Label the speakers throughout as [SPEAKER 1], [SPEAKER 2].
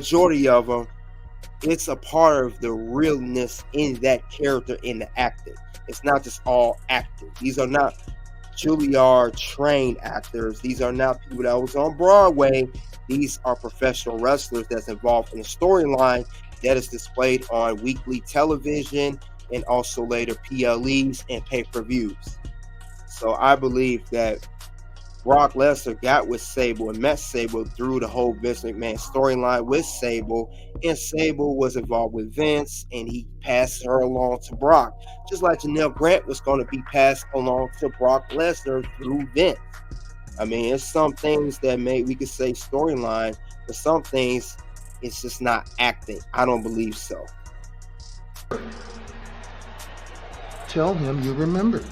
[SPEAKER 1] majority of them, it's a part of the realness in that character in the acting. It's not just all acting. These are not Juilliard trained actors. These are not people that was on Broadway. These are professional wrestlers that's involved in a storyline that is displayed on weekly television and also later PLEs and pay-per-views. So I believe that Brock Lesnar got with Sable and met Sable through the whole Vince McMahon storyline with Sable, and Sable was involved with Vince, and he passed her along to Brock, just like Janelle Grant was going to be passed along to Brock Lesnar through Vince. I mean, it's some things that we could say storyline, but some things it's just not acting. I don't believe so.
[SPEAKER 2] Tell him you remember.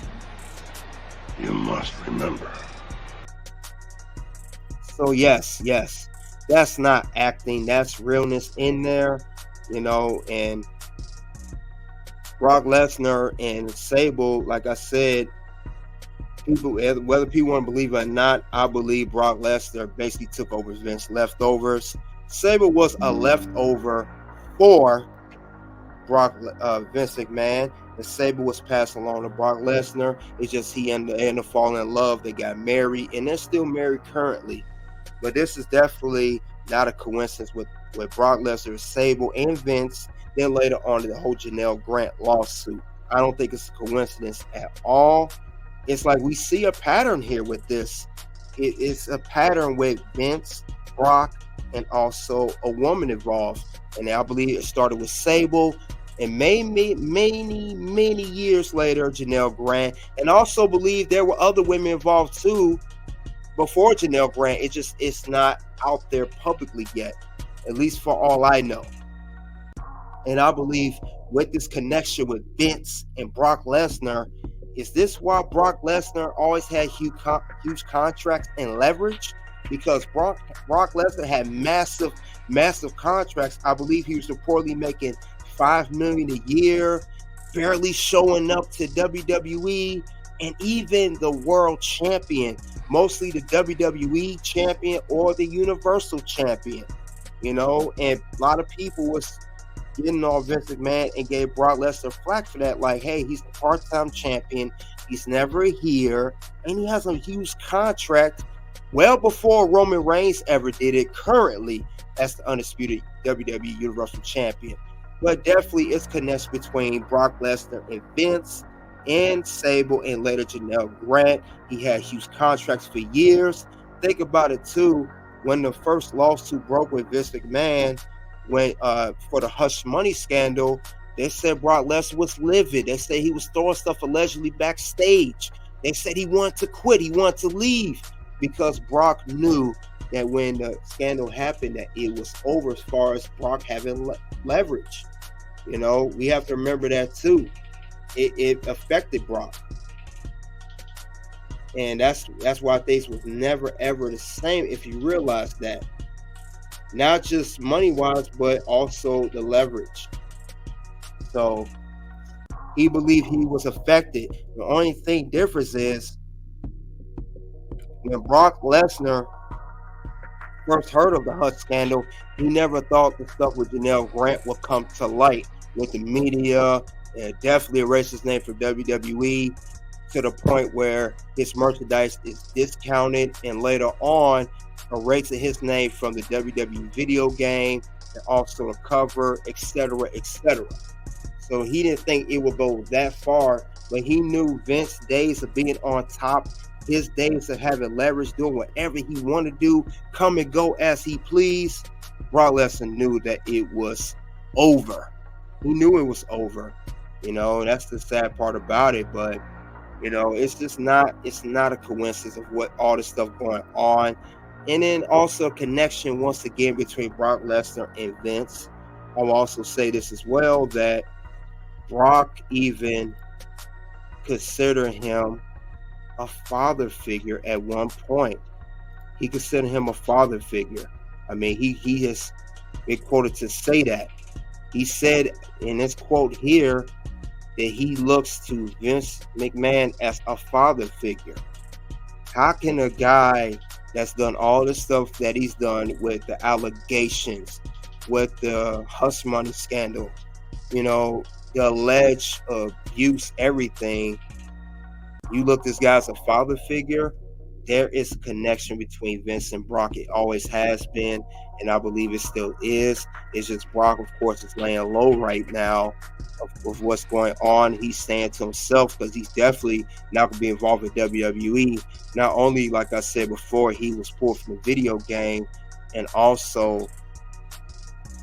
[SPEAKER 3] You must remember.
[SPEAKER 1] So yes, that's not acting. That's realness in there, and Brock Lesnar and Sable, like I said, whether people want to believe it or not, I believe Brock Lesnar basically took over Vince's leftovers. Sable was a leftover for Vince McMahon. And Sable was passed along to Brock Lesnar. It's just he ended up falling in love. They got married, and they're still married currently. But this is definitely not a coincidence with Brock Lesnar, Sable, and Vince. Then later on, the whole Janelle Grant lawsuit. I don't think it's a coincidence at all. It's like we see a pattern here with this. It's a pattern with Vince, Brock, and also a woman involved. And I believe it started with Sable, and many years later, Janelle Grant. And also believe there were other women involved too before Janelle Grant. It's not out there publicly yet, at least for all I know. And I believe with this connection with Vince and Brock Lesnar, is this why Brock Lesnar always had huge contracts and leverage? Because Brock Lesnar had massive contracts. I believe he was reportedly making $5 million a year, barely showing up to WWE, and even the world champion, mostly the WWE champion or the Universal champion, and a lot of people was getting on Vince McMahon and gave Brock Lesnar flack for that, like, hey, he's the part-time champion, he's never here, and he has a huge contract well before Roman Reigns ever did it currently as the undisputed WWE Universal Champion. But definitely it's connection between Brock Lesnar and Vince and Sable and later Janelle Grant. He had huge contracts for years. Think about it too, when the first lawsuit broke with Vince McMahon for the hush money scandal, they said Brock Lesnar was livid. They said he was throwing stuff allegedly backstage. They said he wanted to quit, he wanted to leave, because Brock knew that when the scandal happened that it was over as far as Brock having leverage. We have to remember that too. It affected Brock. And that's why things was never ever the same, if you realize that. Not just money-wise, but also the leverage. So he believed he was affected. The only thing difference is when Brock Lesnar first heard of the Hush scandal, he never thought the stuff with Janelle Grant would come to light with the media. It definitely erased his name from WWE to the point where his merchandise is discounted, and later on erasing his name from the WWE video game and also the cover, etc., etc. So he didn't think it would go that far, but he knew Vince's days of being on top, his days of having leverage, doing whatever he wanted to do, come and go as he pleased. Brock Lesnar knew that it was over. He knew it was over. That's the sad part about it, but it's just not a coincidence of what all this stuff going on. And then also a connection once again between Brock Lesnar and Vince. I'll also say this as well, that Brock even considered him a father figure at one point. He considered him a father figure. I mean, he has been quoted to say that. He said in this quote here that he looks to Vince McMahon as a father figure. How can a guy that's done all the stuff that he's done with the allegations, with the hush money scandal, you know, the alleged abuse, everything. You look this guy as a father figure. There is a connection between Vince and Brock. It always has been, and I believe it still is. It's just Brock, of course, is laying low right now of what's going on. He's staying to himself because he's definitely not going to be involved with WWE. Not only, like I said before, he was pulled from the video game, and also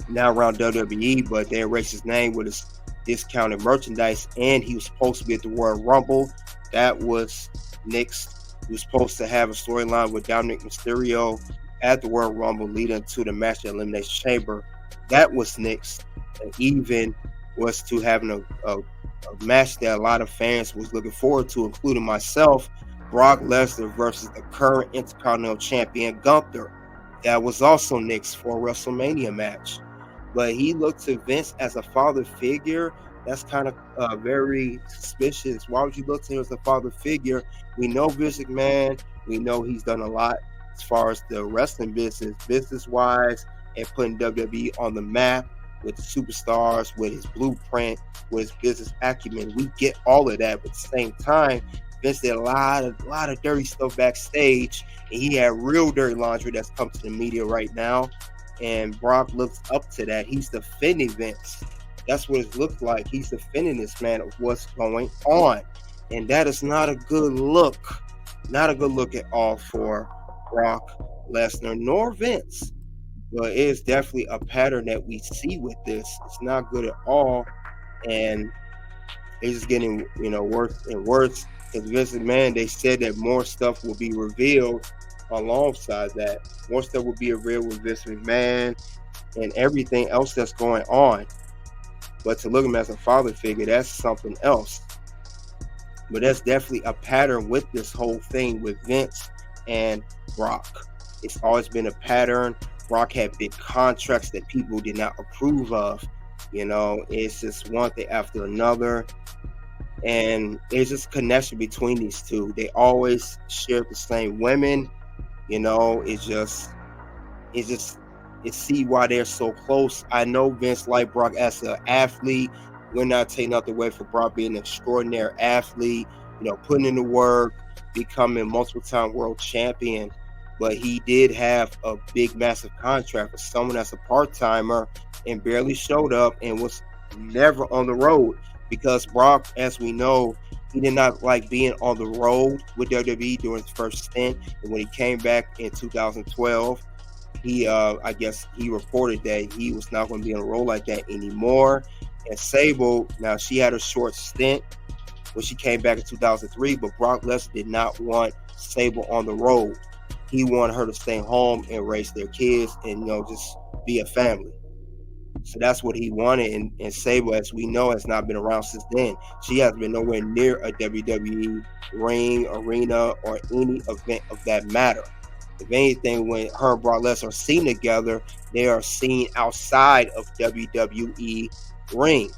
[SPEAKER 1] now around WWE, but they erased his name with his discounted merchandise, and he was supposed to be at the Royal Rumble. That was nixed. He was supposed to have a storyline with Dominic Mysterio at the Royal Rumble leading to the match at Elimination Chamber. That was nixed. And even was to having a match that a lot of fans was looking forward to, including myself, Brock Lesnar versus the current Intercontinental Champion Gunther. That was also nixed for a WrestleMania match. But he looked to Vince as a father figure. That's kind of very suspicious. Why would you look to him as a father figure? We know Vince McMahon. We know he's done a lot as far as the wrestling business-wise, and putting WWE on the map with the superstars, with his blueprint, with his business acumen. We get all of that, but at the same time, Vince did a lot of dirty stuff backstage, and he had real dirty laundry that's come to the media right now. And Brock looks up to that. He's defending Vince. That's what it looks like. He's defending this man of what's going on. And that is not a good look. Not a good look at all for Brock Lesnar nor Vince. But it is definitely a pattern that we see with this. It's not good at all. And it's just getting, worse and worse. Because Vince McMahon, they said that more stuff will be revealed alongside that. More stuff will be revealed with Vince McMahon and everything else that's going on. But to look at him as a father figure, that's something else. But that's definitely a pattern with this whole thing with Vince and Brock. It's always been a pattern. Brock had big contracts that people did not approve of. It's just one thing after another. And there's just connection between these two. They always share the same women. It's see why they're so close. I know Vince liked Brock as an athlete. We're not taking nothing away from Brock being an extraordinary athlete, putting in the work, becoming multiple-time world champion. But he did have a big, massive contract for someone that's a part-timer and barely showed up and was never on the road. Because Brock, as we know, he did not like being on the road with WWE during his first stint. And when he came back in 2012, I guess he reported that he was not going to be on a road like that anymore. And Sable, now she had a short stint when she came back in 2003, but Brock Lesnar did not want Sable on the road. He wanted her to stay home and raise their kids and, just be a family. So that's what he wanted. And Sable, as we know, has not been around since then. She has been nowhere near a WWE ring, arena, or any event of that matter. If anything, when her and Brock Lesnar are seen together, they are seen outside of WWE ring.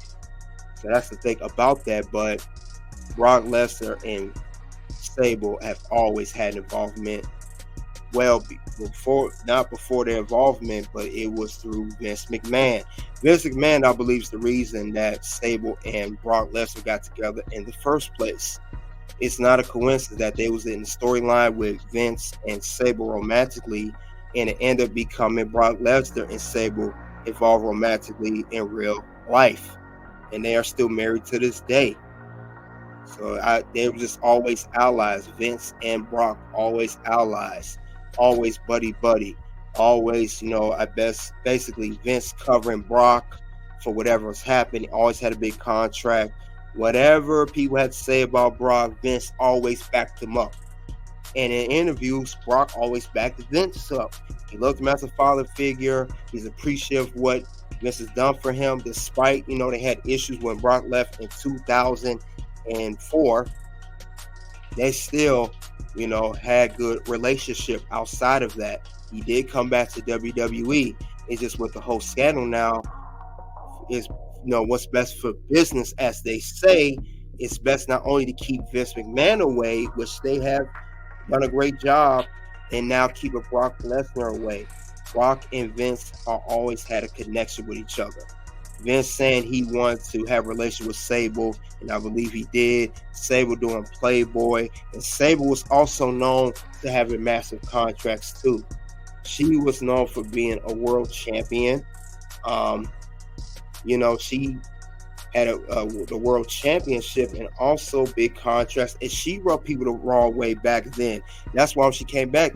[SPEAKER 1] So that's the thing about that. But Brock Lesnar and Sable have always had involvement. Well, not before their involvement, but it was through Vince McMahon. Vince McMahon, I believe, is the reason that Sable and Brock Lesnar got together in the first place. It's not a coincidence that they was in the storyline with Vince and Sable romantically, and it ended up becoming Brock Lesnar and Sable involved romantically in real life. And they are still married to this day. So they were just always allies. Vince and Brock, always allies. Always buddy. Always, basically Vince covering Brock for whatever was happening. Always had a big contract. Whatever people had to say about Brock, Vince always backed him up. And in interviews, Brock always backed Vince up. He looked him as a father figure. He's appreciative of what Vince has done for him, despite, they had issues when Brock left in 2004. They still, had good relationship outside of that. He did come back to WWE. It's just with the whole scandal now is, what's best for business, as they say. It's best not only to keep Vince McMahon away, which they have done a great job, and now keep a Brock Lesnar away. Brock and Vince are always had a connection with each other. Vince saying he wanted to have a relationship with Sable, and I believe he did. Sable doing Playboy, and Sable was also known to having massive contracts too. She was known for being a world champion. She had the world championship and also big contracts, and she rubbed people the wrong way back then. That's why when she came back,